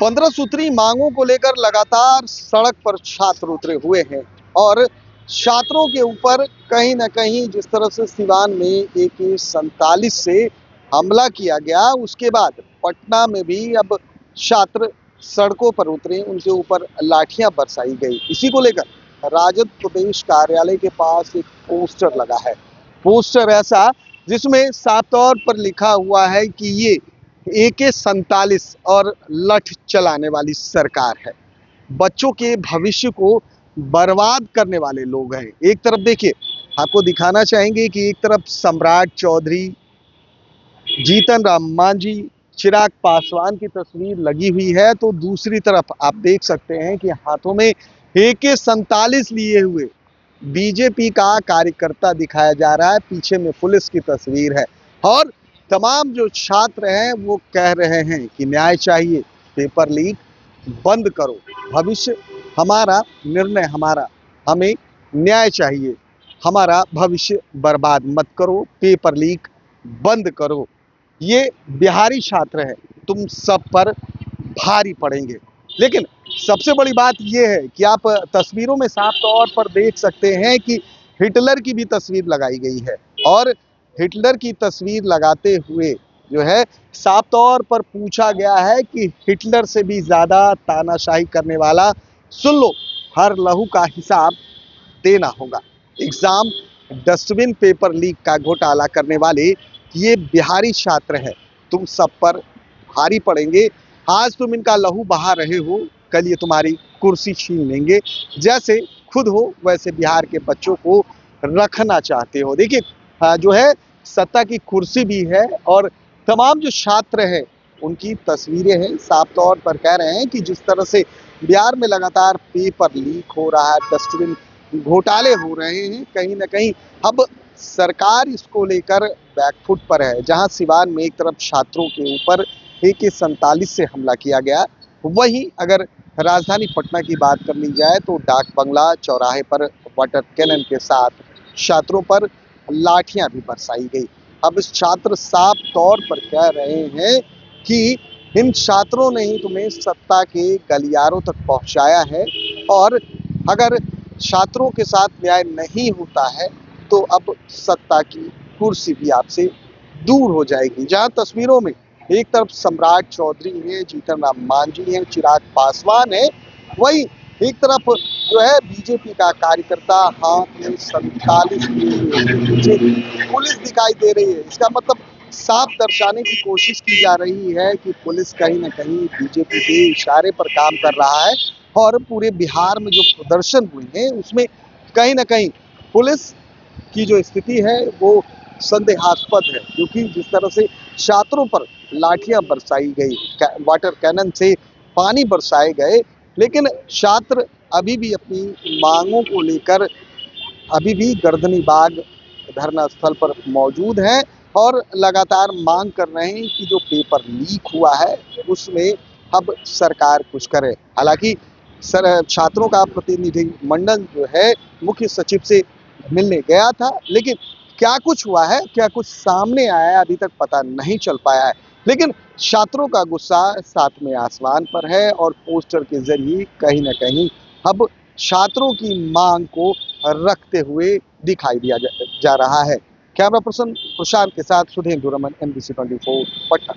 15 सूत्री मांगों को लेकर लगातार सड़क पर छात्र उतरे हुए हैं और छात्रों के ऊपर कहीं ना कहीं जिस तरह से सिवान में AK-47 से हमला किया गया, उसके बाद पटना में भी अब छात्र सड़कों पर उतरे, उनके ऊपर लाठियां बरसाई गई। इसी को लेकर राजद प्रदेश कार्यालय के पास एक पोस्टर लगा है। पोस्टर ऐसा जिसमें साफ तौर पर लिखा हुआ है कि ये AK-47 और लठ चलाने वाली सरकार है, बच्चों के भविष्य को बर्बाद करने वाले लोग हैं। एक तरफ देखिए, आपको दिखाना चाहेंगे कि एक तरफ सम्राट चौधरी, जीतन राम मांझी, चिराग पासवान की तस्वीर लगी हुई है, तो दूसरी तरफ आप देख सकते हैं कि हाथों में AK-47 लिए हुए बीजेपी का कार्यकर्ता दिखाया जा रहा है। पीछे में पुलिस की तस्वीर है और तमाम जो छात्र हैं वो कह रहे हैं कि न्याय चाहिए, पेपर लीक बंद करो, भविष्य हमारा, निर्णय हमारा, हमें न्याय चाहिए, हमारा भविष्य बर्बाद मत करो, पेपर लीक बंद करो। ये बिहारी छात्र हैं, तुम सब पर भारी पड़ेंगे। लेकिन सबसे बड़ी बात यह है कि आप तस्वीरों में साफ तौर पर देख सकते हैं कि हिटलर की भी तस्वीर लगाई गई है और हिटलर की तस्वीर लगाते हुए जो है साफ तौर पर पूछा गया है कि हिटलर से भी ज्यादा तानाशाही करने वाला सुन लो, हर लहू का हिसाब देना होगा। एग्जाम डस्टबिन पेपर लीक का घोटाला करने वाले ये बिहारी छात्र हैं, तुम सब पर भारी पड़ेंगे। आज तुम इनका लहू बहा रहे हो, कल ये तुम्हारी कुर्सी छीन लेंगे। जैसे खुद हो वैसे बिहार के बच्चों को रखना चाहते हो। देखिए, जो है सत्ता की कुर्सी भी है और तमाम जो छात्र हैं उनकी तस्वीरें हैं। साफ तौर पर कह रहे हैं कि जिस तरह से बिहार में लगातार पेपर लीक हो रहा है, डस्टबिन घोटाले हो रहे हैं, कहीं ना कहीं अब सरकार इसको लेकर बैकफुट पर है। जहां सिवान में एक तरफ छात्रों के ऊपर AK-47 से हमला किया गया, वहीं अगर राजधानी पटना की बात कर ली जाए तो डाक बंगला चौराहे पर वाटर कैनन के साथ छात्रों पर लाठियां भी बरसाई गई। अब इस छात्र साफ तौर पर कह रहे हैं कि इन छात्रों ने ही तुम्हें सत्ता के गलियारों तक पहुंचाया है और अगर छात्रों के साथ न्याय नहीं होता है तो अब सत्ता की कुर्सी भी आपसे दूर हो जाएगी। जहां तस्वीरों में एक तरफ सम्राट चौधरी है, जीतन राम मांझी है, चिराग पासवान है, वही एक तरफ जो है बीजेपी का कार्यकर्ता हाथ में 47 पीछे पुलिस दिखाई दे रही है। इसका मतलब साफ दर्शाने की कोशिश की जा रही है कि पुलिस कहीं ना कहीं बीजेपी के इशारे पर काम कर रहा है और पूरे बिहार में जो प्रदर्शन हुए हैं उसमें कहीं ना कहीं पुलिस की जो स्थिति है वो संदेहास्पद है, क्योंकि जिस तरह से छात्रों पर लाठियां बरसाई गई, वाटर कैनन से पानी बरसाए गए, लेकिन छात्र अभी भी अपनी मांगों को लेकर अभी भी गर्दनी बाग धरना स्थल पर मौजूद हैं और लगातार मांग कर रहे हैं कि जो पेपर लीक हुआ है उसमें अब सरकार कुछ करे। हालांकि छात्रों का प्रतिनिधि मंडल जो है मुख्य सचिव से मिलने गया था, लेकिन क्या कुछ हुआ है, क्या कुछ सामने आया है, अभी तक पता नहीं चल पाया है। लेकिन छात्रों का गुस्सा साथ में आसमान पर है और पोस्टर के जरिए कहीं ना कहीं अब छात्रों की मांग को रखते हुए दिखाई दिया जा रहा है। कैमरा पर्सन प्रशांत के साथ सुधींद्र रमन, NBC 24 पटना।